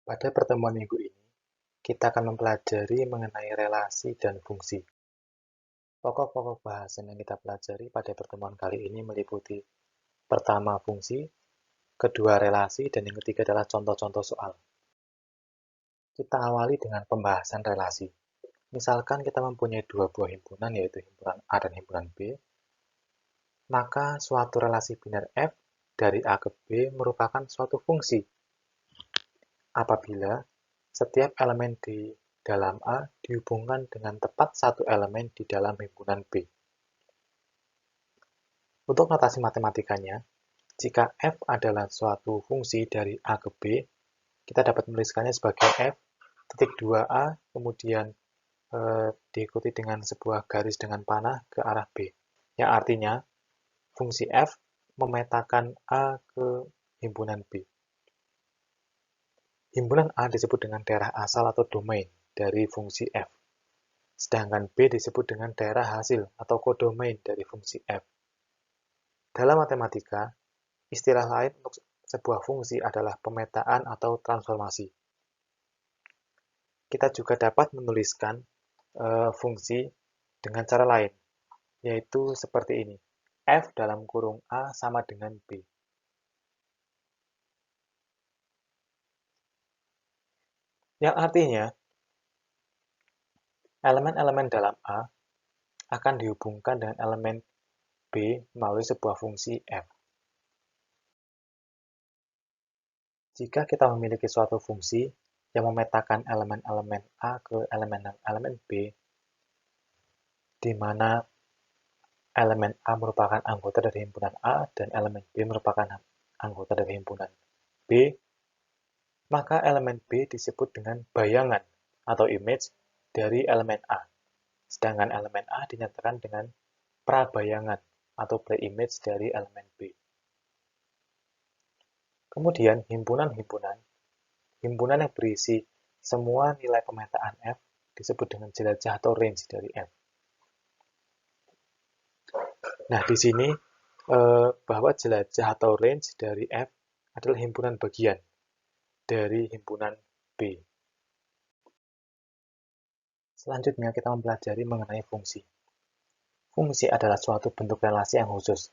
Pada pertemuan minggu ini, kita akan mempelajari mengenai relasi dan fungsi. Pokok-pokok bahasan yang kita pelajari pada pertemuan kali ini meliputi pertama fungsi, kedua relasi, dan yang ketiga adalah contoh-contoh soal. Kita awali dengan pembahasan relasi. Misalkan kita mempunyai dua buah himpunan, yaitu himpunan A dan himpunan B, maka suatu relasi biner F dari A ke B merupakan suatu fungsi apabila setiap elemen di dalam A dihubungkan dengan tepat satu elemen di dalam himpunan B. Untuk notasi matematikanya, jika F adalah suatu fungsi dari A ke B, kita dapat menuliskannya sebagai F titik 2A, kemudian diikuti dengan sebuah garis dengan panah ke arah B. Yang artinya, fungsi F memetakan A ke himpunan B. Himpunan A disebut dengan daerah asal atau domain dari fungsi F. Sedangkan B disebut dengan daerah hasil atau kodomain dari fungsi F. Dalam matematika, istilah lain untuk sebuah fungsi adalah pemetaan atau transformasi. Kita juga dapat menuliskan fungsi dengan cara lain, yaitu seperti ini. F dalam kurung A sama dengan B. Yang artinya, elemen-elemen dalam A akan dihubungkan dengan elemen B melalui sebuah fungsi F. Jika kita memiliki suatu fungsi yang memetakan elemen-elemen A ke elemen-elemen B, di mana elemen A merupakan anggota dari himpunan A dan elemen B merupakan anggota dari himpunan B, maka elemen B disebut dengan bayangan atau image dari elemen A. Sedangkan elemen A dinyatakan dengan prabayangan atau pre-image dari elemen B. Kemudian himpunan yang berisi semua nilai pemetaan F disebut dengan jelajah atau range dari F. Nah, di sini bahwa jelajah atau range dari F adalah himpunan bagian dari himpunan B. Selanjutnya kita mempelajari mengenai fungsi. Fungsi adalah suatu bentuk relasi yang khusus,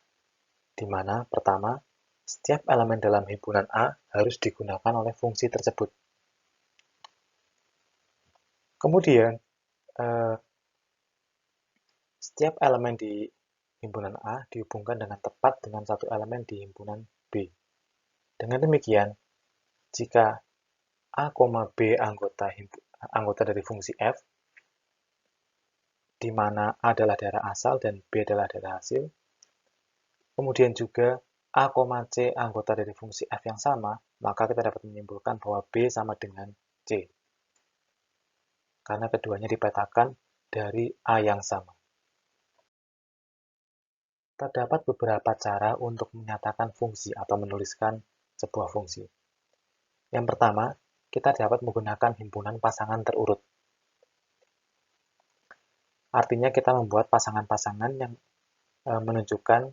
di mana pertama, setiap elemen dalam himpunan A harus digunakan oleh fungsi tersebut. Kemudian, setiap elemen di himpunan A dihubungkan dengan tepat dengan satu elemen di himpunan B. Dengan demikian, jika A, B anggota dari fungsi F, di mana A adalah daerah asal dan B adalah daerah hasil, kemudian juga A, C anggota dari fungsi F yang sama, maka kita dapat menyimpulkan bahwa B sama dengan C. Karena keduanya dipetakan dari A yang sama. Terdapat beberapa cara untuk menyatakan fungsi atau menuliskan sebuah fungsi. Yang pertama, kita dapat menggunakan himpunan pasangan terurut. Artinya kita membuat pasangan-pasangan yang menunjukkan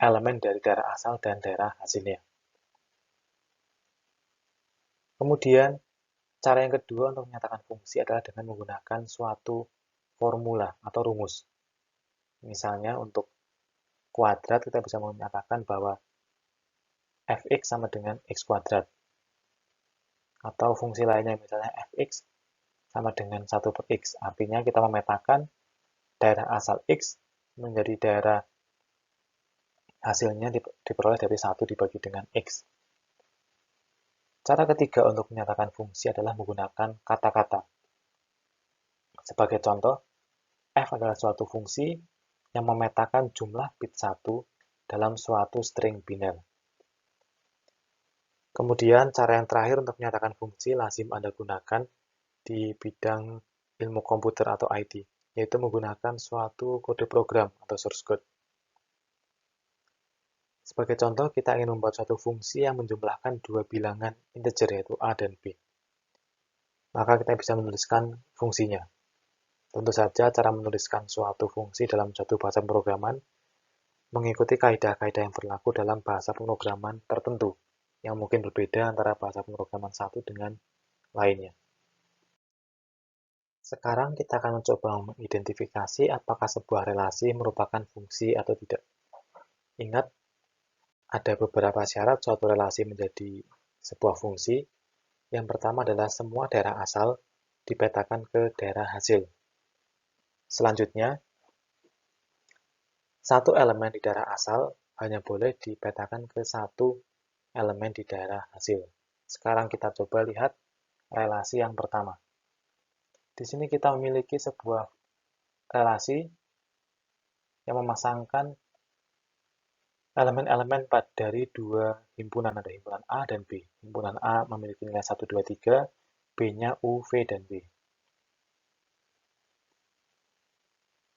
elemen dari daerah asal dan daerah hasilnya. Kemudian, cara yang kedua untuk menyatakan fungsi adalah dengan menggunakan suatu formula atau rumus. Misalnya untuk kuadrat kita bisa menyatakan bahwa fx sama dengan x kuadrat. Atau fungsi lainnya misalnya fx sama dengan 1 per x. Artinya kita memetakan daerah asal x menjadi daerah hasilnya diperoleh dari 1 dibagi dengan x. Cara ketiga untuk menyatakan fungsi adalah menggunakan kata-kata. Sebagai contoh, f adalah suatu fungsi yang memetakan jumlah bit 1 dalam suatu string biner. Kemudian, cara yang terakhir untuk menyatakan fungsi lazim Anda gunakan di bidang ilmu komputer atau IT, yaitu menggunakan suatu kode program atau source code. Sebagai contoh, kita ingin membuat suatu fungsi yang menjumlahkan dua bilangan integer, yaitu A dan B. Maka kita bisa menuliskan fungsinya. Tentu saja cara menuliskan suatu fungsi dalam suatu bahasa pemrograman mengikuti kaidah-kaidah yang berlaku dalam bahasa pemrograman tertentu. yang mungkin berbeda antara bahasa pemrograman satu dengan lainnya. Sekarang kita akan mencoba mengidentifikasi apakah sebuah relasi merupakan fungsi atau tidak. Ingat, ada beberapa syarat suatu relasi menjadi sebuah fungsi. Yang pertama adalah semua daerah asal dipetakan ke daerah hasil. Selanjutnya, satu elemen di daerah asal hanya boleh dipetakan ke satu elemen di daerah hasil. Sekarang kita coba lihat relasi yang pertama. Di sini kita memiliki sebuah relasi yang memasangkan elemen-elemen dari dua himpunan, ada himpunan A dan B. Himpunan A memiliki nilai 1, 2, 3, B-nya U, V, dan W.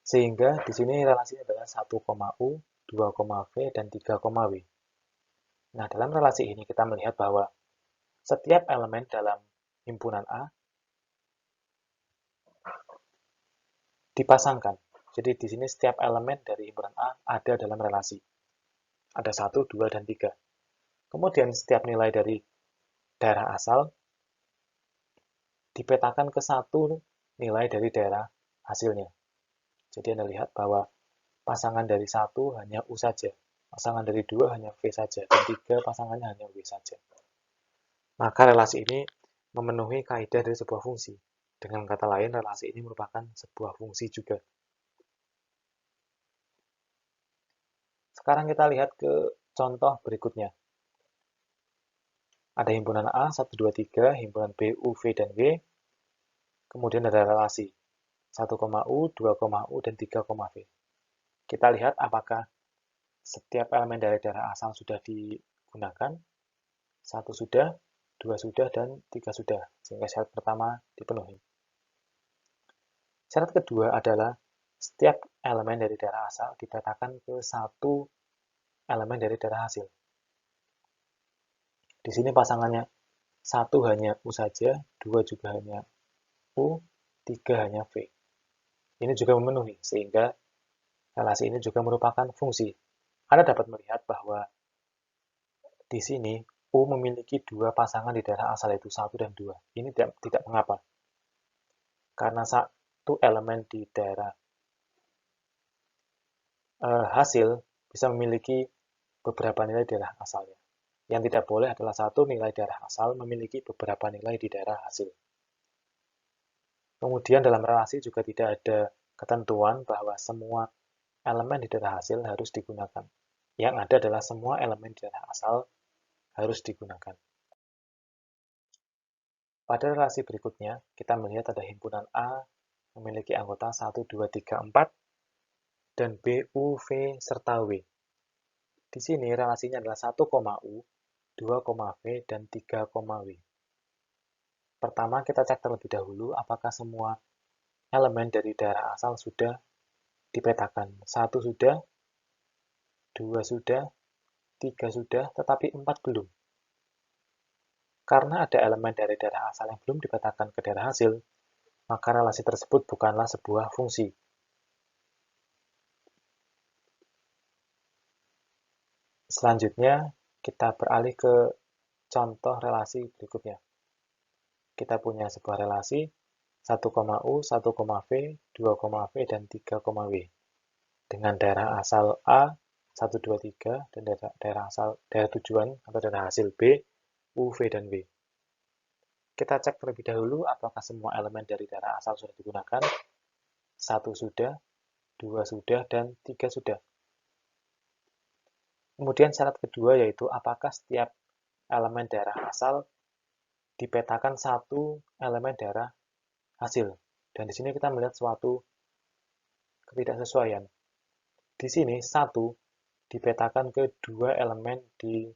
Sehingga di sini relasinya adalah 1, U, 2, V, dan 3, W. Nah, dalam relasi ini kita melihat bahwa setiap elemen dalam himpunan A dipasangkan. Jadi di sini setiap elemen dari himpunan A ada dalam relasi. Ada 1, 2, dan 3. Kemudian setiap nilai dari daerah asal dipetakan ke satu nilai dari daerah hasilnya. Jadi Anda lihat bahwa pasangan dari 1 hanya U saja, pasangan dari 2 hanya V saja, dan 3 pasangannya hanya W saja. Maka relasi ini memenuhi kaidah dari sebuah fungsi. Dengan kata lain, relasi ini merupakan sebuah fungsi juga. Sekarang kita lihat ke contoh berikutnya. Ada himpunan A, 1, 2, 3, himpunan B, U, V, dan W. Kemudian ada relasi 1,U, 2,U, dan 3,V. Kita lihat apakah setiap elemen dari daerah asal sudah digunakan. 1 sudah, 2 sudah, dan 3 sudah. Sehingga syarat pertama dipenuhi. Syarat kedua adalah setiap elemen dari daerah asal dipetakan ke satu elemen dari daerah hasil. Di sini pasangannya 1 hanya U saja, 2 juga hanya U, 3 hanya V. Ini juga memenuhi, sehingga relasi ini juga merupakan fungsi. Anda dapat melihat bahwa di sini U memiliki dua pasangan di daerah asal, yaitu 1 dan 2. Ini tidak mengapa. Karena satu elemen di daerah hasil bisa memiliki beberapa nilai daerah asalnya. Yang tidak boleh adalah satu nilai daerah asal memiliki beberapa nilai di daerah hasil. Kemudian dalam relasi juga tidak ada ketentuan bahwa semua elemen di daerah hasil harus digunakan. Yang ada adalah semua elemen di daerah asal harus digunakan. Pada relasi berikutnya, kita melihat ada himpunan A memiliki anggota 1, 2, 3, 4, dan B, U, V, serta W. Di sini relasinya adalah 1,U, 2,V, dan 3,W. Pertama, kita cek terlebih dahulu apakah semua elemen dari daerah asal sudah dipetakan. 1 sudah, 2 sudah, 3 sudah, tetapi 4 belum. Karena ada elemen dari daerah asal yang belum dipetakan ke daerah hasil, maka relasi tersebut bukanlah sebuah fungsi. Selanjutnya, kita beralih ke contoh relasi berikutnya. Kita punya sebuah relasi 1,U, 1,V, 2,V, dan 3,W. Dengan daerah asal A, 1, 2, 3, dan daerah tujuan atau daerah hasil B, U, V, dan W. Kita cek terlebih dahulu apakah semua elemen dari daerah asal sudah digunakan. 1 sudah, 2 sudah, dan 3 sudah. Kemudian syarat kedua yaitu apakah setiap elemen daerah asal dipetakan satu elemen daerah hasil. Dan di sini kita melihat suatu ketidaksesuaian. Di sini 1 dipetakan ke dua elemen di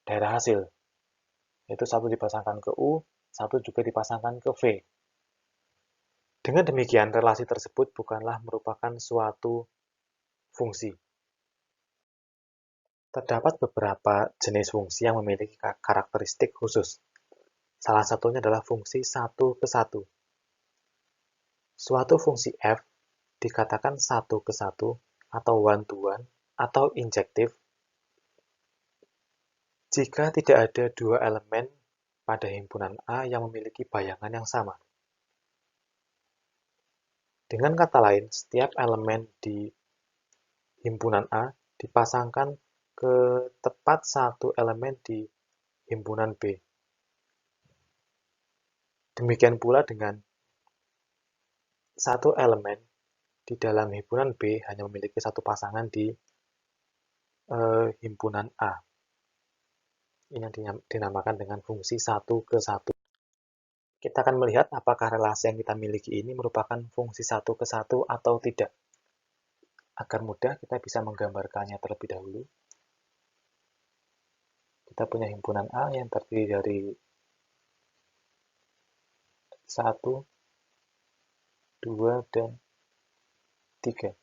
daerah hasil. Yaitu 1 dipasangkan ke U, 1 juga dipasangkan ke V. Dengan demikian, relasi tersebut bukanlah merupakan suatu fungsi. Terdapat beberapa jenis fungsi yang memiliki karakteristik khusus. Salah satunya adalah fungsi 1 ke 1. Suatu fungsi f dikatakan 1 ke 1 atau one to one atau injektif Jika tidak ada dua elemen pada himpunan A yang memiliki bayangan yang sama. Dengan kata lain, setiap elemen di himpunan A dipasangkan ke tepat satu elemen di himpunan B. Demikian pula dengan satu elemen di dalam himpunan B hanya memiliki satu pasangan di himpunan A. Ini yang dinamakan dengan fungsi 1 ke 1. Kita akan melihat apakah relasi yang kita miliki ini merupakan fungsi 1 ke 1 atau tidak. Agar mudah, kita bisa menggambarkannya terlebih dahulu. Kita punya himpunan A yang terdiri dari 1, 2, dan 3.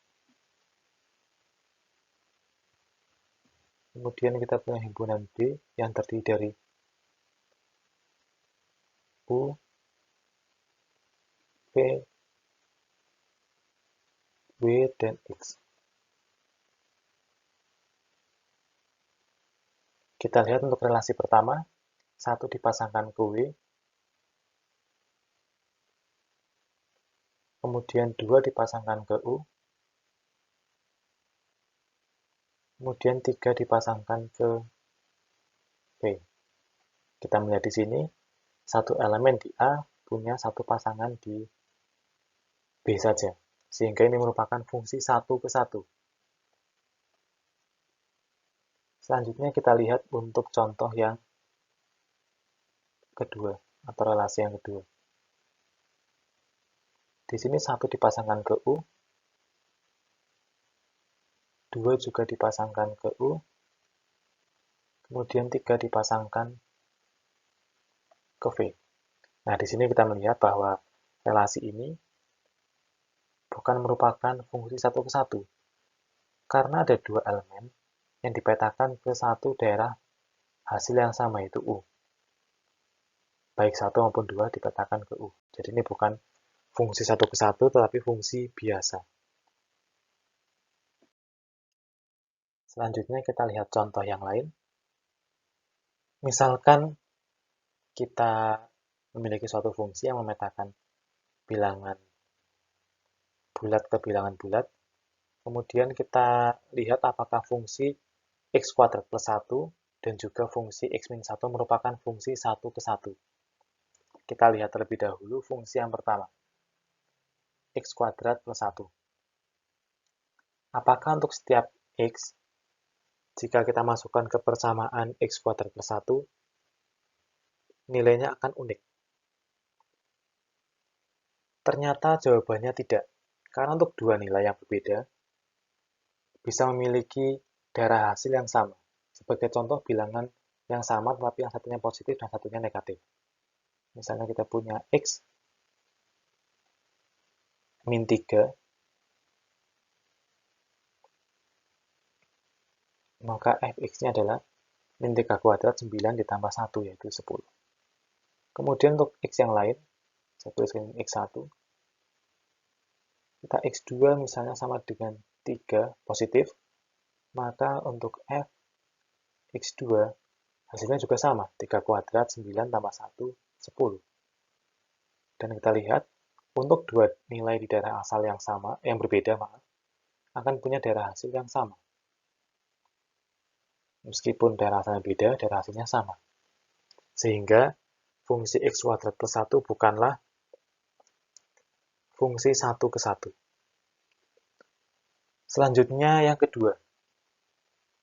Kemudian kita punya himpunan B yang terdiri dari U, P, W, dan X. Kita lihat untuk relasi pertama, 1 dipasangkan ke W, kemudian 2 dipasangkan ke U, kemudian 3 dipasangkan ke P. Kita melihat di sini, satu elemen di A punya satu pasangan di B saja, sehingga ini merupakan fungsi 1 ke 1. Selanjutnya kita lihat untuk contoh yang kedua, atau relasi yang kedua. Di sini 1 dipasangkan ke U, 2 juga dipasangkan ke U, kemudian 3 dipasangkan ke V. Nah, di sini kita melihat bahwa relasi ini bukan merupakan fungsi 1 ke 1, karena ada dua elemen yang dipetakan ke satu daerah hasil yang sama, yaitu U. Baik 1 maupun 2 dipetakan ke U. Jadi ini bukan fungsi 1 ke 1, tetapi fungsi biasa. Selanjutnya kita lihat contoh yang lain. Misalkan kita memiliki suatu fungsi yang memetakan bilangan bulat ke bilangan bulat. Kemudian kita lihat apakah fungsi x kuadrat plus 1 dan juga fungsi x min 1 merupakan fungsi 1 ke 1. Kita lihat terlebih dahulu fungsi yang pertama, x kuadrat plus 1. Apakah untuk setiap x, jika kita masukkan ke persamaan x kuadrat plus 1, nilainya akan unik? Ternyata jawabannya tidak, karena untuk dua nilai yang berbeda, bisa memiliki daerah hasil yang sama. Sebagai contoh, bilangan yang sama tetapi yang satunya positif dan satunya negatif. Misalnya kita punya x min 3, maka fx-nya adalah min 3 kuadrat 9 ditambah 1, yaitu 10. Kemudian untuk x yang lain, saya tuliskan x1, kita x2 misalnya sama dengan 3 positif, maka untuk f x2 hasilnya juga sama, 3 kuadrat 9 tambah 1, 10. Dan kita lihat, untuk dua nilai di daerah asal yang sama, yang berbeda, akan punya daerah hasil yang sama. Meskipun daerah asalnya beda, daerah hasilnya sama. Sehingga fungsi x kuadrat plus 1 bukanlah fungsi 1 ke 1. Selanjutnya yang kedua,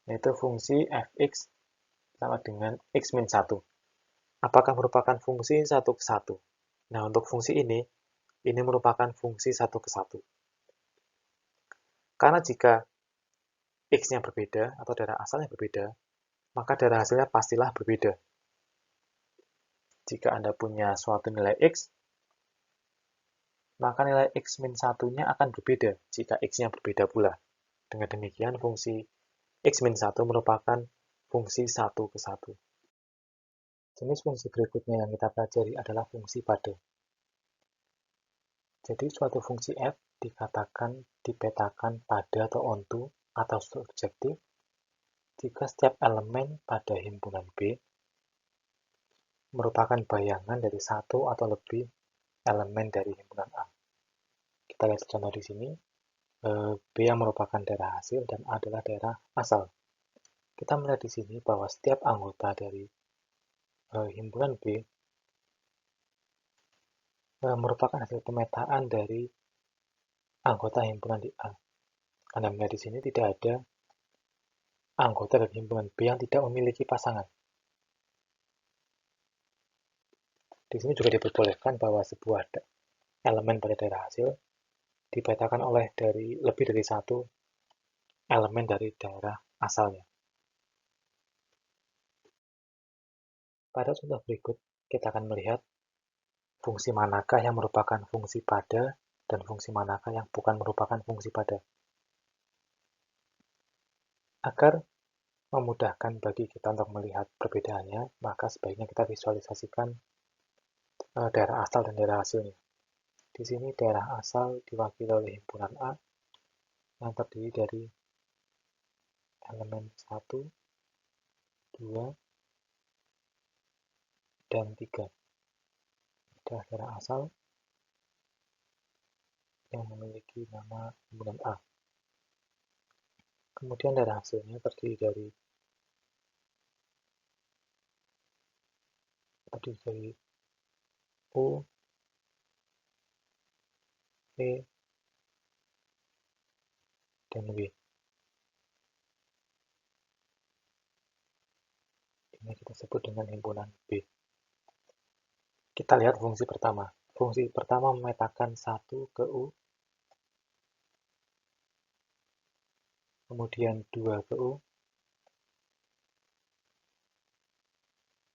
yaitu fungsi fx sama dengan x min 1. Apakah merupakan fungsi 1 ke 1? Nah, untuk fungsi ini merupakan fungsi 1 ke 1. Karena jika x-nya berbeda atau daerah asalnya berbeda, maka daerah hasilnya pastilah berbeda. Jika Anda punya suatu nilai x, maka nilai x min 1-nya akan berbeda jika x-nya berbeda pula. Dengan demikian, fungsi x min 1 merupakan fungsi 1 ke 1. Jenis fungsi berikutnya yang kita pelajari adalah fungsi pada. Jadi, suatu fungsi f dikatakan dipetakan pada atau onto atau subjektif jika setiap elemen pada himpunan B merupakan bayangan dari satu atau lebih elemen dari himpunan A. Kita lihat contoh di sini, B yang merupakan daerah hasil dan A adalah daerah asal. Kita melihat di sini bahwa setiap anggota dari himpunan B merupakan hasil pemetaan dari anggota himpunan di A. Anda melihat di sini tidak ada anggota dari himpunan B yang tidak memiliki pasangan. Di sini juga diperbolehkan bahwa sebuah elemen pada daerah hasil dipetakan oleh lebih dari satu elemen dari daerah asalnya. Pada contoh berikut, kita akan melihat fungsi manakah yang merupakan fungsi pada dan fungsi manakah yang bukan merupakan fungsi pada. Agar memudahkan bagi kita untuk melihat perbedaannya, maka sebaiknya kita visualisasikan daerah asal dan daerah hasilnya. Di sini daerah asal diwakili oleh himpunan A yang terdiri dari elemen 1, 2, dan 3. Adalah daerah asal yang memiliki nama himpunan A. Kemudian daerah hasilnya terdiri dari U, V, dan W. Ini kita sebut dengan himpunan B. Kita lihat fungsi pertama. Fungsi pertama memetakan 1 ke U, kemudian 2 ke U,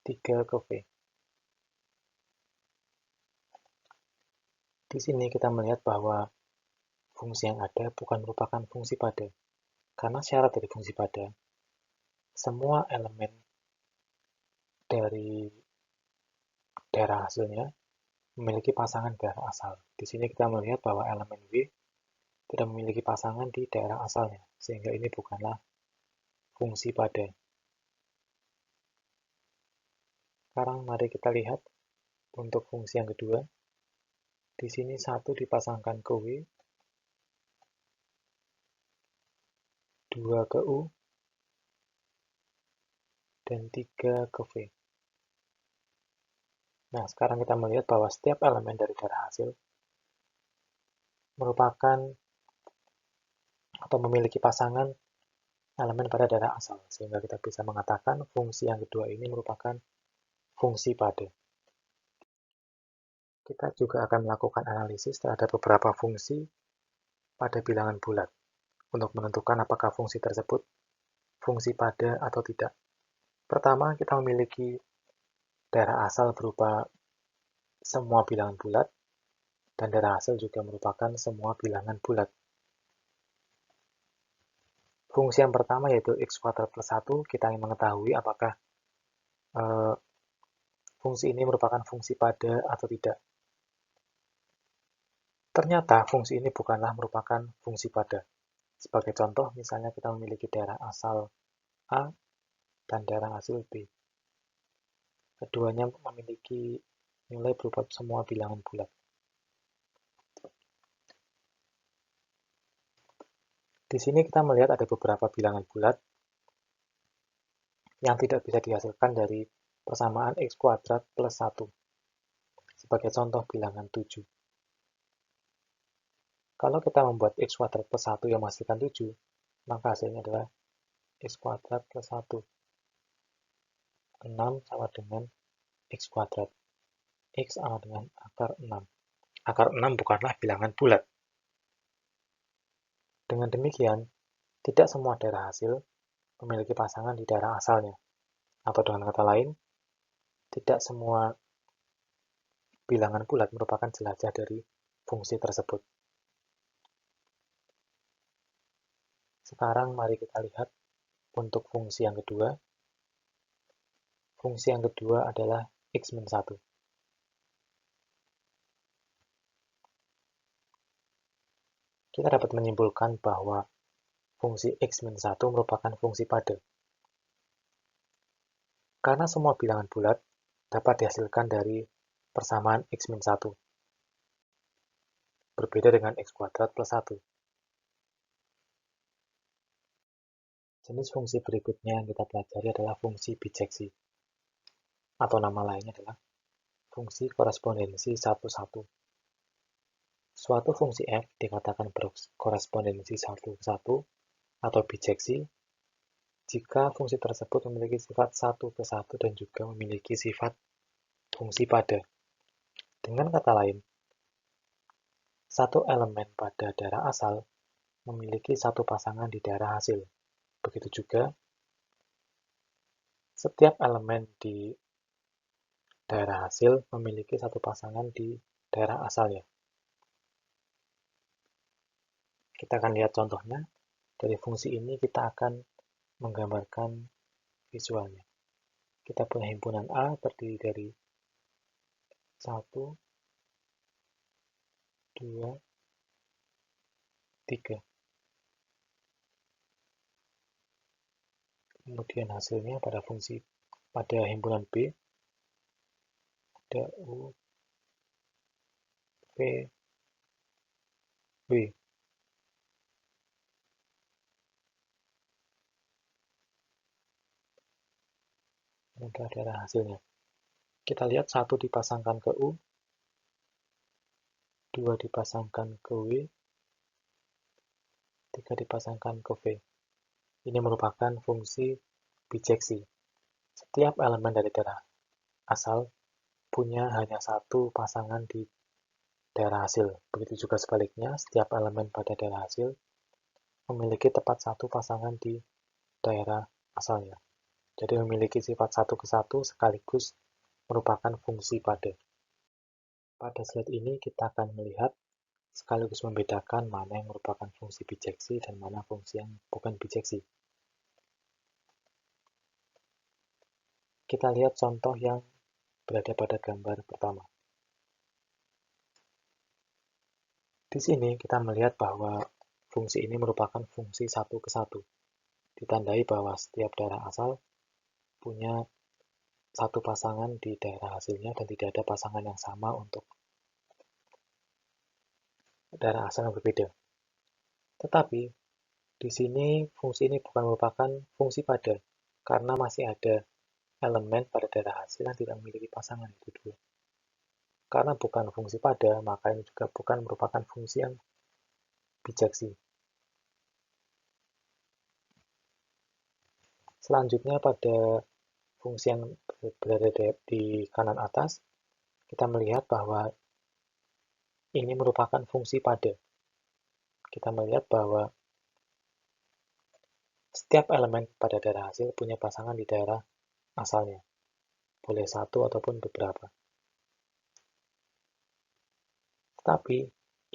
3 ke V. Di sini kita melihat bahwa fungsi yang ada bukan merupakan fungsi pada. Karena syarat dari fungsi pada, semua elemen dari daerah hasilnya memiliki pasangan daerah asal. Di sini kita melihat bahwa elemen W tidak memiliki pasangan di daerah asalnya, sehingga ini bukanlah fungsi pada. Sekarang mari kita lihat untuk fungsi yang kedua. Di sini 1 dipasangkan ke W, 2 ke U, dan 3 ke V. Nah, sekarang kita melihat bahwa setiap elemen dari daerah hasil merupakan atau memiliki pasangan elemen pada daerah asal, sehingga kita bisa mengatakan fungsi yang kedua ini merupakan fungsi pada. Kita juga akan melakukan analisis terhadap beberapa fungsi pada bilangan bulat untuk menentukan apakah fungsi tersebut fungsi pada atau tidak. Pertama, kita memiliki daerah asal berupa semua bilangan bulat, dan daerah hasil juga merupakan semua bilangan bulat. Fungsi yang pertama yaitu x kuadrat plus 1, kita ingin mengetahui apakah fungsi ini merupakan fungsi pada atau tidak. Ternyata fungsi ini bukanlah merupakan fungsi pada. Sebagai contoh, misalnya kita memiliki daerah asal A dan daerah hasil B. Keduanya memiliki nilai berupa semua bilangan bulat. Di sini kita melihat ada beberapa bilangan bulat yang tidak bisa dihasilkan dari persamaan x kuadrat plus 1. Sebagai contoh bilangan 7. Kalau kita membuat x kuadrat plus 1 yang menghasilkan 7, maka hasilnya adalah x kuadrat plus 1. 6 sama dengan x kuadrat. X sama dengan akar 6. Akar 6 bukanlah bilangan bulat. Dengan demikian, tidak semua daerah hasil memiliki pasangan di daerah asalnya. Atau dengan kata lain, tidak semua bilangan bulat merupakan jelajah dari fungsi tersebut. Sekarang mari kita lihat untuk fungsi yang kedua. Fungsi yang kedua adalah x-1. Kita dapat menyimpulkan bahwa fungsi x-1 merupakan fungsi pada. Karena semua bilangan bulat dapat dihasilkan dari persamaan x-1, berbeda dengan x² plus 1. Jenis fungsi berikutnya yang kita pelajari adalah fungsi bijeksi, atau nama lainnya adalah fungsi korespondensi 1-1. Suatu fungsi f dikatakan berkorespondensi 1-1 atau bijeksi jika fungsi tersebut memiliki sifat 1-1 dan juga memiliki sifat fungsi pada. Dengan kata lain, satu elemen pada daerah asal memiliki satu pasangan di daerah hasil. Begitu juga, setiap elemen di daerah hasil memiliki satu pasangan di daerah asalnya. Kita akan lihat contohnya. Dari fungsi ini kita akan menggambarkan visualnya. Kita punya himpunan A terdiri dari 1, 2, 3. Kemudian hasilnya pada himpunan B ada U, V, W. Ini adalah hasilnya. Kita lihat 1 dipasangkan ke U, 2 dipasangkan ke W, 3 dipasangkan ke V. Ini merupakan fungsi bijeksi. Setiap elemen dari daerah asal punya hanya satu pasangan di daerah hasil. Begitu juga sebaliknya, setiap elemen pada daerah hasil memiliki tepat satu pasangan di daerah asalnya. Jadi memiliki sifat 1-1 sekaligus merupakan fungsi pada. Pada slide ini kita akan melihat sekaligus membedakan mana yang merupakan fungsi bijeksi dan mana fungsi yang bukan bijeksi. Kita lihat contoh yang berada pada gambar pertama. Di sini kita melihat bahwa fungsi ini merupakan fungsi 1-1. Ditandai bahwa setiap daerah asal punya satu pasangan di daerah hasilnya dan tidak ada pasangan yang sama untuk daerah asal yang berbeda. Tetapi di sini fungsi ini bukan merupakan fungsi pada karena masih ada elemen pada daerah hasil yang tidak memiliki pasangan itu dua. Karena bukan fungsi pada, maka ini juga bukan merupakan fungsi yang bijeksi. Selanjutnya pada fungsi yang berada di kanan atas, kita melihat bahwa ini merupakan fungsi pada. Kita melihat bahwa setiap elemen pada daerah hasil punya pasangan di daerah asalnya. Boleh satu ataupun beberapa. Tetapi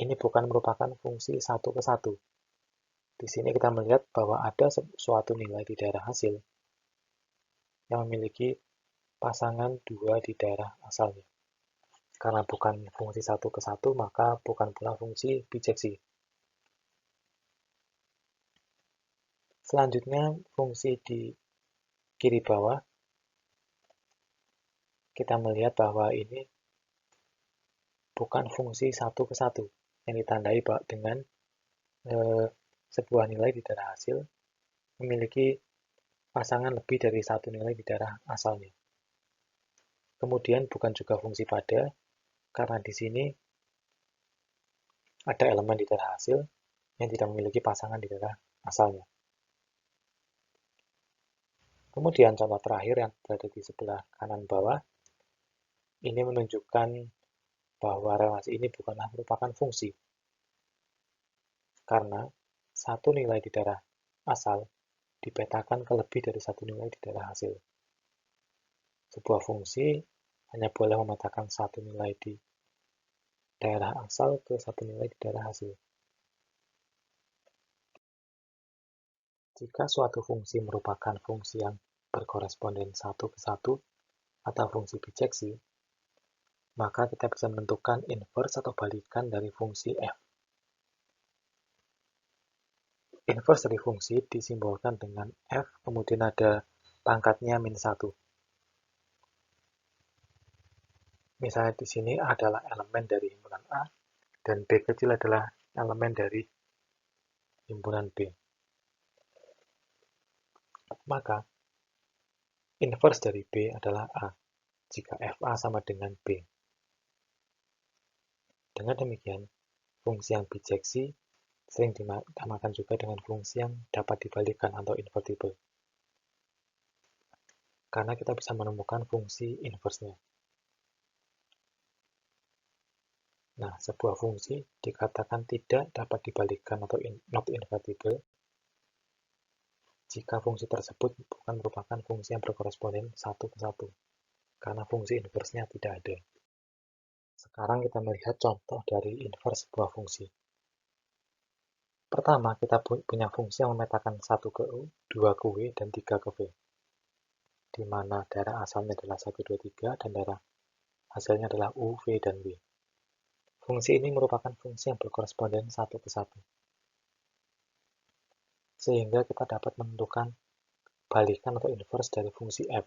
ini bukan merupakan fungsi 1-1. Di sini kita melihat bahwa ada suatu nilai di daerah hasil yang memiliki pasangan 2 di daerah asalnya. Karena bukan fungsi 1-1, maka bukan pula fungsi bijeksi. Selanjutnya, fungsi di kiri bawah, kita melihat bahwa ini bukan fungsi 1-1, yang ditandai dengan sebuah nilai di daerah hasil memiliki pasangan lebih dari satu nilai di daerah asalnya. Kemudian bukan juga fungsi pada, karena di sini ada elemen di daerah hasil yang tidak memiliki pasangan di daerah asalnya. Kemudian contoh terakhir yang berada di sebelah kanan bawah, ini menunjukkan bahwa relasi ini bukanlah merupakan fungsi. Karena satu nilai di daerah asal dipetakan ke lebih dari satu nilai di daerah hasil. Sebuah fungsi hanya boleh memetakan satu nilai di daerah asal ke satu nilai di daerah hasil. Jika suatu fungsi merupakan fungsi yang berkoresponden 1-1 atau fungsi bijeksi, maka kita bisa menentukan inverse atau balikan dari fungsi f. Inverse dari fungsi disimbolkan dengan f, kemudian ada pangkatnya min 1. Misalnya di sini adalah elemen dari himpunan A, dan B kecil adalah elemen dari himpunan B. Maka, inverse dari B adalah A, jika FA sama dengan B. Dengan demikian, fungsi yang bijeksi sering dinamakan juga dengan fungsi yang dapat dibalikkan atau invertible. Karena kita bisa menemukan fungsi inverse-nya. Nah, sebuah fungsi dikatakan tidak dapat dibalikkan atau not invertible jika fungsi tersebut bukan merupakan fungsi yang berkoresponden satu ke satu, karena fungsi inverse-nya tidak ada. Sekarang kita melihat contoh dari inverse sebuah fungsi. Pertama, kita punya fungsi yang memetakan 1 ke U, 2 ke W, dan 3 ke V, di mana daerah asalnya adalah 1, 2, 3, dan daerah hasilnya adalah U, V, dan W. Fungsi ini merupakan fungsi yang berkoresponden satu ke satu, sehingga kita dapat menentukan balikan atau inverse dari fungsi f.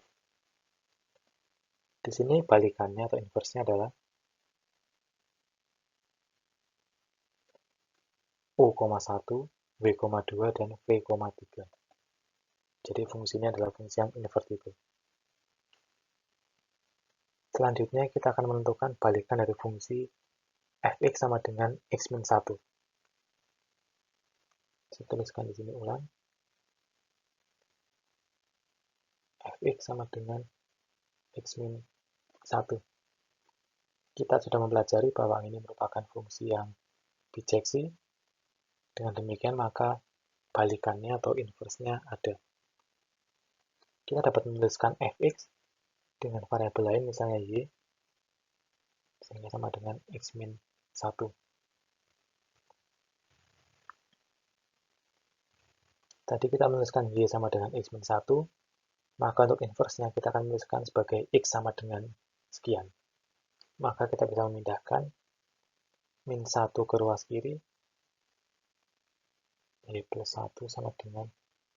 Di sini balikannya atau inverse-nya adalah U,1, W,2, dan V,3. Jadi fungsinya adalah fungsi yang invertible. Selanjutnya kita akan menentukan balikan dari fungsi fx sama dengan x-1. Saya tuliskan di sini ulang. Fx sama dengan x-1. Kita sudah mempelajari bahwa ini merupakan fungsi yang bijeksi. Dengan demikian maka balikannya atau inverse-nya ada. Kita dapat menuliskan fx dengan variabel lain misalnya y, sehingga sama dengan x-1. Tadi kita menuliskan y sama dengan x-1, maka untuk inverse-nya kita akan menuliskan sebagai x sama dengan sekian. Maka kita bisa memindahkan min 1 ke ruas kiri, y plus 1 sama dengan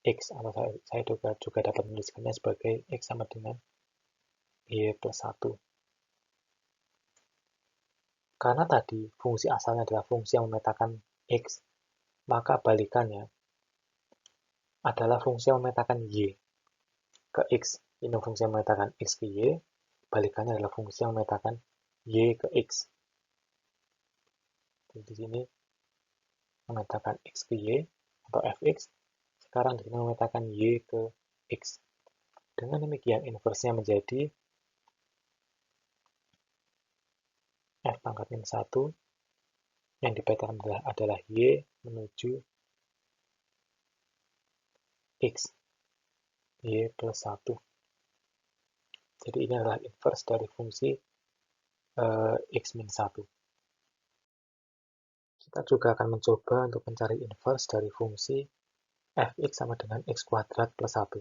x, atau saya juga dapat menuliskannya sebagai x sama dengan y plus 1. Karena tadi fungsi asalnya adalah fungsi yang memetakan x, maka balikannya adalah fungsi yang memetakan y ke x. Ini fungsi yang memetakan x ke y, balikannya adalah fungsi yang memetakan y ke x. Jadi di sini memetakan x ke y atau fx, sekarang di sini memetakan y ke x. Dengan demikian inverse-nya menjadi f pangkat min 1 yang dipetakan adalah y menuju x, y plus 1. Jadi ini adalah inverse dari fungsi x min 1. Kita juga akan mencoba untuk mencari inverse dari fungsi fx sama dengan x kuadrat plus 1.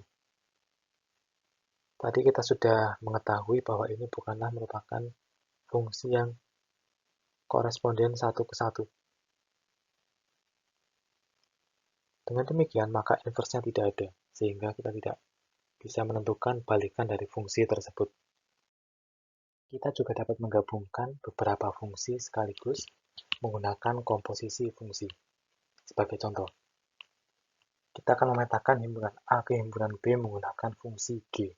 Tadi kita sudah mengetahui bahwa ini bukanlah merupakan fungsi yang koresponden satu ke satu. Dengan demikian, maka inverse-nya tidak ada, sehingga kita tidak bisa menentukan balikan dari fungsi tersebut. Kita juga dapat menggabungkan beberapa fungsi sekaligus menggunakan komposisi fungsi. Sebagai contoh, kita akan memetakan himpunan A ke himpunan B menggunakan fungsi G.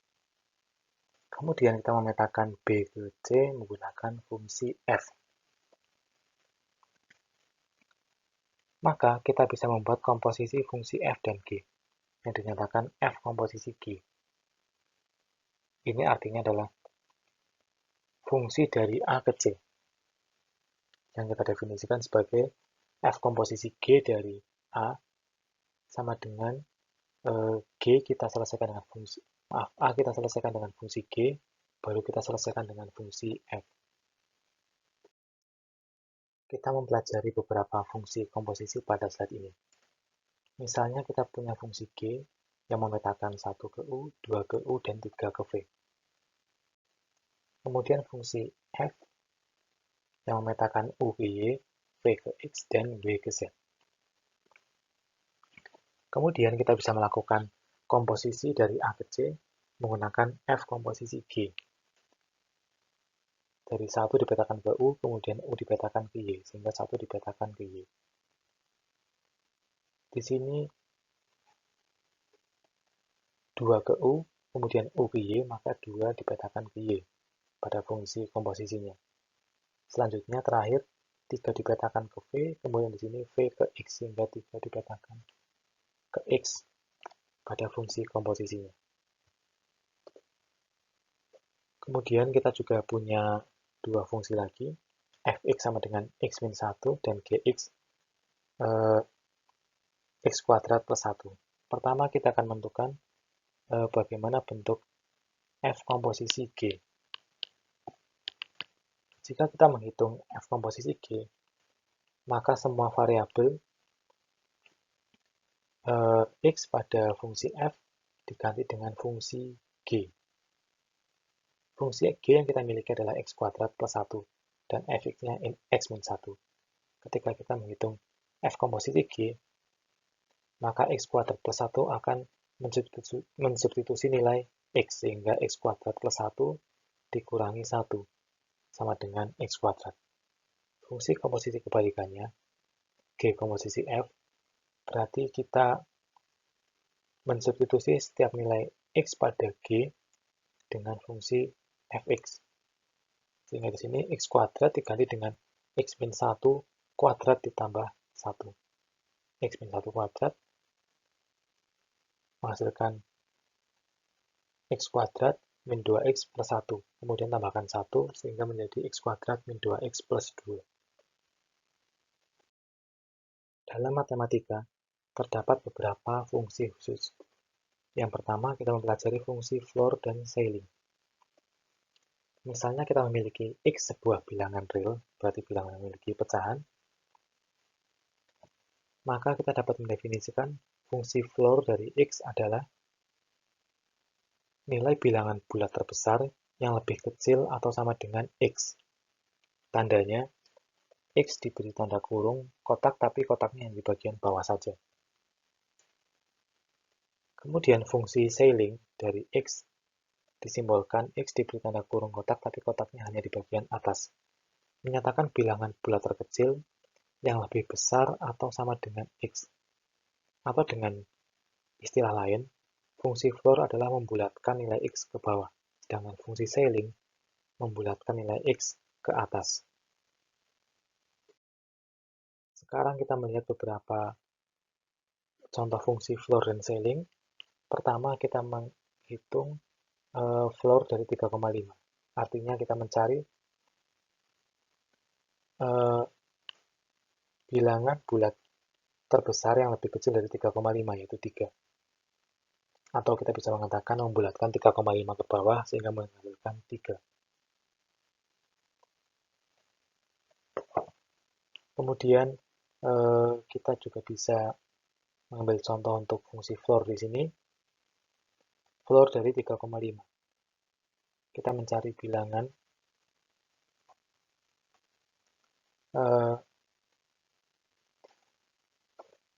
Kemudian kita memetakan B ke C menggunakan fungsi F. Maka kita bisa membuat komposisi fungsi F dan G, yang dinyatakan F komposisi G. Ini artinya adalah fungsi dari A ke C, yang kita definisikan sebagai F komposisi G dari A sama dengan G kita selesaikan dengan fungsi, A kita selesaikan dengan fungsi G, baru kita selesaikan dengan fungsi F. Kita mempelajari beberapa fungsi komposisi pada slide ini. Misalnya kita punya fungsi G yang memetakan 1 ke U, 2 ke U, dan 3 ke V. Kemudian fungsi F yang memetakan U ke Y, V ke X, dan W ke Z. Kemudian kita bisa melakukan komposisi dari A ke C menggunakan F komposisi G. Dari 1 dipetakan ke U, kemudian U dipetakan ke Y, sehingga 1 dipetakan ke Y. Di sini 2 ke U, kemudian U ke Y, maka 2 dipetakan ke Y pada fungsi komposisinya. Selanjutnya terakhir 3 dipetakan ke V, kemudian di sini V ke X, sehingga 3 dipetakan ke X pada fungsi komposisinya. Kemudian kita juga punya dua fungsi lagi, fx sama dengan x-1 dan gx x kuadrat plus 1. Pertama kita akan menentukan bagaimana bentuk f komposisi G. Jika kita menghitung f komposisi G, maka semua variabel x pada fungsi f diganti dengan fungsi G. Fungsi G yang kita miliki adalah x kuadrat plus 1, dan fx-nya x-1. Ketika kita menghitung f komposisi G, maka x kuadrat plus 1 akan mensubstitusi nilai x, sehingga x kuadrat plus 1 dikurangi 1, sama dengan x kuadrat. Fungsi komposisi kebalikannya, G komposisi f, berarti kita mensubstitusi setiap nilai x pada G dengan fungsi fx. Sehingga di sini x kuadrat diganti dengan x-1 kuadrat ditambah 1. X-1 kuadrat menghasilkan x kuadrat min 2x plus 1. Kemudian tambahkan 1 sehingga menjadi x kuadrat min 2x plus 2. Dalam matematika, terdapat beberapa fungsi khusus. Yang pertama, kita mempelajari fungsi floor dan ceiling. Misalnya kita memiliki x sebuah bilangan real, berarti bilangan memiliki pecahan, maka kita dapat mendefinisikan fungsi floor dari x adalah nilai bilangan bulat terbesar yang lebih kecil atau sama dengan x. Tandanya, x diberi tanda kurung kotak, tapi kotaknya yang di bagian bawah saja. Kemudian fungsi ceiling dari x disimbolkan x diberi tanda kurung kotak, tapi kotaknya hanya di bagian atas. Menyatakan bilangan bulat terkecil yang lebih besar atau sama dengan x. Atau dengan istilah lain, fungsi floor adalah membulatkan nilai x ke bawah, sedangkan fungsi ceiling membulatkan nilai x ke atas. Sekarang kita melihat beberapa contoh fungsi floor dan ceiling. Pertama, kita menghitung floor dari 3,5. Artinya kita mencari bilangan bulat terbesar yang lebih kecil dari 3,5, yaitu 3. Atau kita bisa mengatakan membulatkan 3,5 ke bawah sehingga menghasilkan 3. Kemudian kita juga bisa mengambil contoh untuk fungsi floor di sini. Floor dari 3,5. Kita mencari bilangan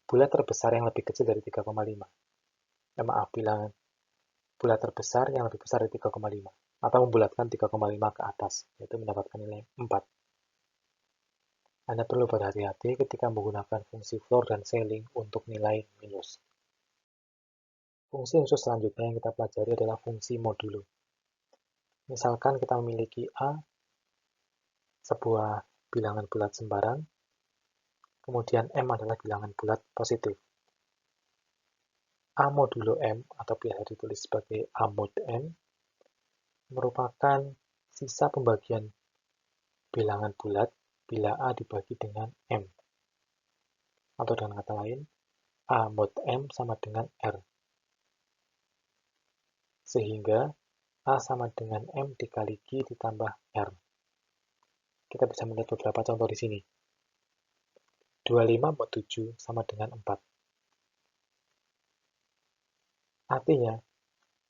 bulat terbesar yang lebih kecil dari 3,5. Bilangan bulat terbesar yang lebih besar dari 3,5. Atau membulatkan 3,5 ke atas, yaitu mendapatkan nilai 4. Anda perlu berhati-hati ketika menggunakan fungsi floor dan ceiling untuk nilai minus. Fungsi khusus selanjutnya yang kita pelajari adalah fungsi modulo. Misalkan kita memiliki A, sebuah bilangan bulat sembarang, kemudian M adalah bilangan bulat positif. A modulo M, atau biasa ditulis sebagai A mod M, merupakan sisa pembagian bilangan bulat bila A dibagi dengan M. Atau dengan kata lain, A mod M sama dengan R. Sehingga A sama dengan M dikali Q ditambah R. Kita bisa melihat beberapa contoh di sini. 25 mod 7 sama dengan 4. Artinya,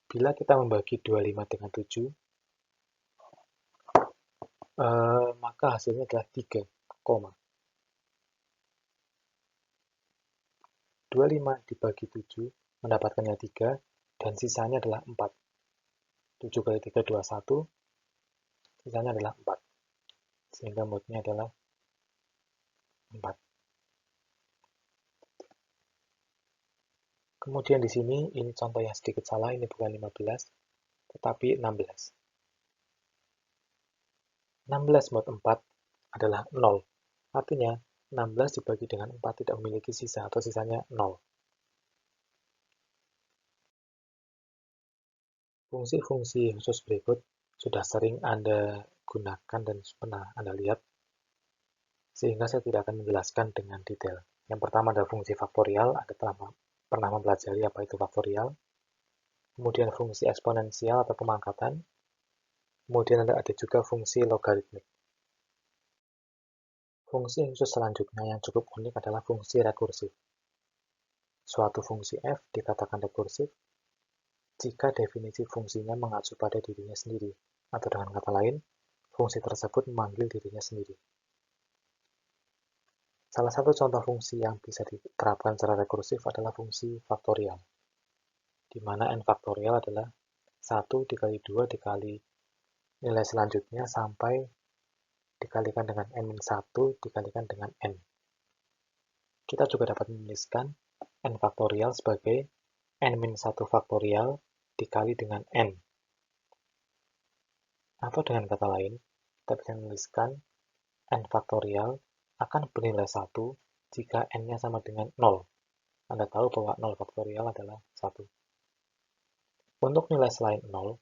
bila kita membagi 25 dengan 7, maka hasilnya adalah 3, 25 dibagi 7 mendapatkannya 3, dan sisanya adalah 4. 7 kali 3, 21, sisanya adalah 4. sehingga mode-nya adalah 4. Kemudian di sini, ini contoh yang sedikit salah, ini bukan 15, tetapi 16. 16 mode 4 adalah 0. Artinya, 16 dibagi dengan 4 tidak memiliki sisa atau sisanya 0. Fungsi-fungsi khusus berikut sudah sering Anda gunakan dan pernah Anda lihat, sehingga saya tidak akan menjelaskan dengan detail. Yang pertama adalah fungsi faktorial, Anda pernah mempelajari apa itu faktorial. Kemudian fungsi eksponensial atau pemangkatan. Kemudian ada juga fungsi logaritmik. Fungsi khusus selanjutnya yang cukup unik adalah fungsi rekursif. Suatu fungsi f dikatakan rekursif jika definisi fungsinya mengacu pada dirinya sendiri, atau dengan kata lain, fungsi tersebut memanggil dirinya sendiri. Salah satu contoh fungsi yang bisa diterapkan secara rekursif adalah fungsi faktorial, di mana n faktorial adalah 1 dikali 2 dikali nilai selanjutnya sampai dikalikan dengan n-1 dikalikan dengan n. Kita juga dapat menuliskan n faktorial sebagai n-1 faktorial dikali dengan n. Atau dengan kata lain, kita bisa menuliskan n faktorial akan bernilai 1 jika n-nya sama dengan 0. Anda tahu bahwa 0 faktorial adalah 1. Untuk nilai selain 0,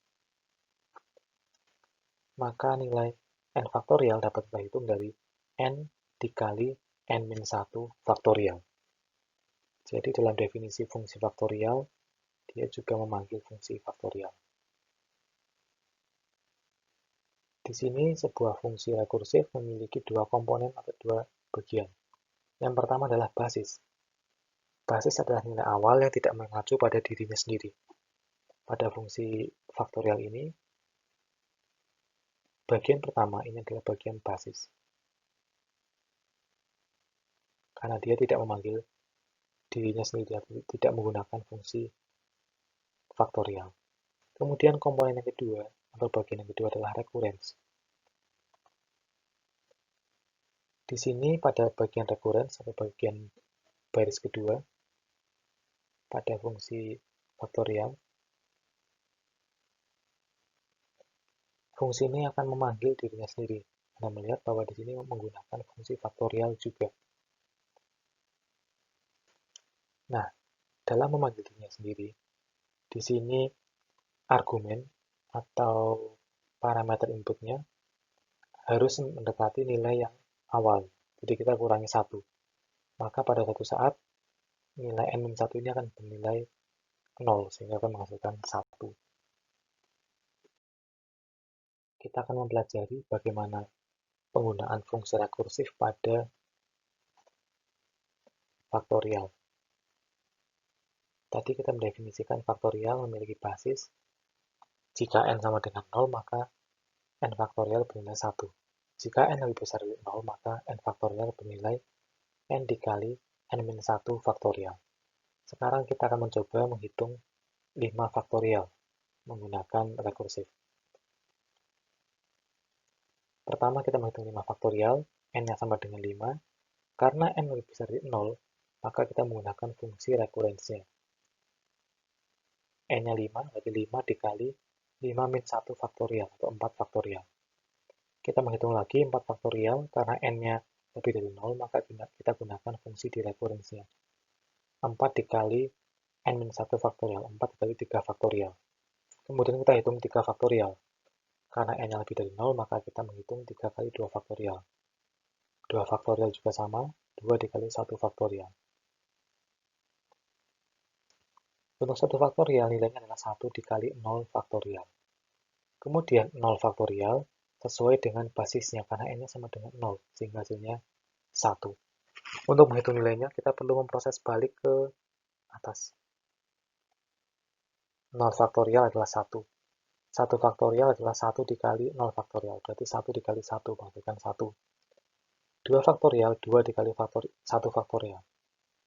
maka nilai n faktorial dapat kita hitung dari n dikali n-1 faktorial. Jadi dalam definisi fungsi faktorial, dia juga memanggil fungsi faktorial. Di sini sebuah fungsi rekursif memiliki dua komponen atau dua bagian. Yang pertama adalah basis. Basis adalah nilai awal yang tidak mengacu pada dirinya sendiri. Pada fungsi faktorial ini, bagian pertama ini adalah bagian basis. Karena dia tidak memanggil dirinya sendiri, tidak menggunakan fungsi faktorial. Kemudian komponen yang kedua, atau bagian yang kedua adalah recurrence. Di sini pada bagian recurrence, atau bagian baris kedua, pada fungsi faktorial, fungsi ini akan memanggil dirinya sendiri. Anda melihat bahwa di sini menggunakan fungsi faktorial juga. Nah, dalam memanggil dirinya sendiri, di sini argumen atau parameter inputnya harus mendekati nilai yang awal. Jadi kita kurangi 1. Maka pada suatu saat, nilai n-1 ini akan bernilai 0, sehingga akan menghasilkan 1. Kita akan mempelajari bagaimana penggunaan fungsi rekursif pada faktorial. Tadi kita mendefinisikan faktorial memiliki basis. Jika n sama dengan 0, maka n faktorial bernilai 1. Jika n lebih besar dari 0, maka n faktorial bernilai n dikali n-1 faktorial. Sekarang kita akan mencoba menghitung 5 faktorial menggunakan rekursif. Pertama kita menghitung 5 faktorial, n-nya sama dengan 5. Karena n lebih besar dari 0, maka kita menggunakan fungsi rekurensinya. N-nya 5, berarti 5 dikali 5 min 1 faktorial, atau 4 faktorial. Kita menghitung lagi 4 faktorial, karena n-nya lebih dari 0, maka kita gunakan fungsi di rekurensinya. 4 dikali n min 1 faktorial, 4 dikali 3 faktorial. Kemudian kita hitung 3 faktorial. Karena n-nya lebih dari 0, maka kita menghitung 3 kali 2 faktorial. 2 faktorial juga sama, 2 dikali 1 faktorial. Untuk 1 faktorial nilainya adalah 1 dikali 0 faktorial. Kemudian 0 faktorial sesuai dengan basisnya, karena n-nya sama dengan 0, sehingga hasilnya 1. Untuk menghitung nilainya, kita perlu memproses balik ke atas. 0 faktorial adalah 1. 1 faktorial adalah 1 dikali 0 faktorial, berarti 1 dikali 1 menghasilkan 1. 2 faktorial, 2 dikali 1 faktorial.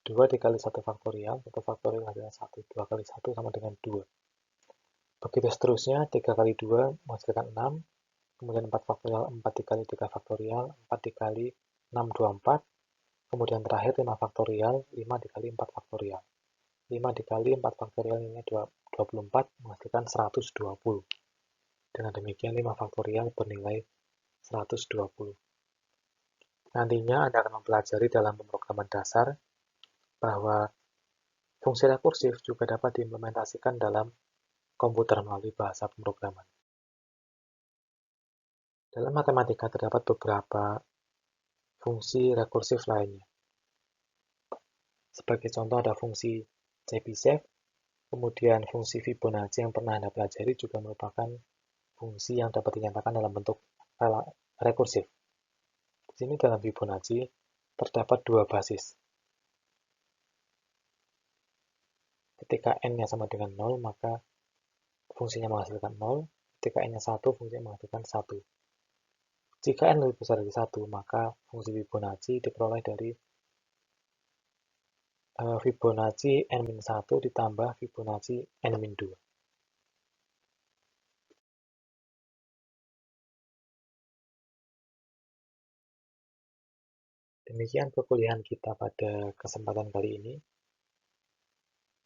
2 dikali 1 faktorial, 1 faktorial adalah 1. 2 kali 1 sama dengan 2. Begitu seterusnya, 3 kali 2 menghasilkan 6. kemudian 4 faktorial 4 dikali 3 faktorial, 4 dikali 6, 24, kemudian terakhir 5 faktorial, 5 dikali 4 faktorial. 5 dikali 4 faktorial ini 24 menghasilkan 120. Dengan demikian 5 faktorial bernilai 120. Nantinya Anda akan mempelajari dalam pemrograman dasar bahwa fungsi rekursif juga dapat diimplementasikan dalam komputer melalui bahasa pemrograman. Dalam matematika terdapat beberapa fungsi rekursif lainnya. Sebagai contoh ada fungsi Chebyshev, kemudian fungsi Fibonacci yang pernah Anda pelajari juga merupakan fungsi yang dapat dinyatakan dalam bentuk rekursif. Di sini dalam Fibonacci terdapat dua basis. Ketika n-nya sama dengan 0, maka fungsinya menghasilkan 0. Ketika n-nya 1, fungsinya menghasilkan 1. Jika n lebih besar dari 1, maka fungsi Fibonacci diperoleh dari Fibonacci n-1 ditambah Fibonacci n-2. Demikian perkuliahan kita pada kesempatan kali ini.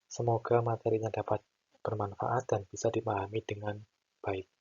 Semoga materinya dapat bermanfaat dan bisa dipahami dengan baik.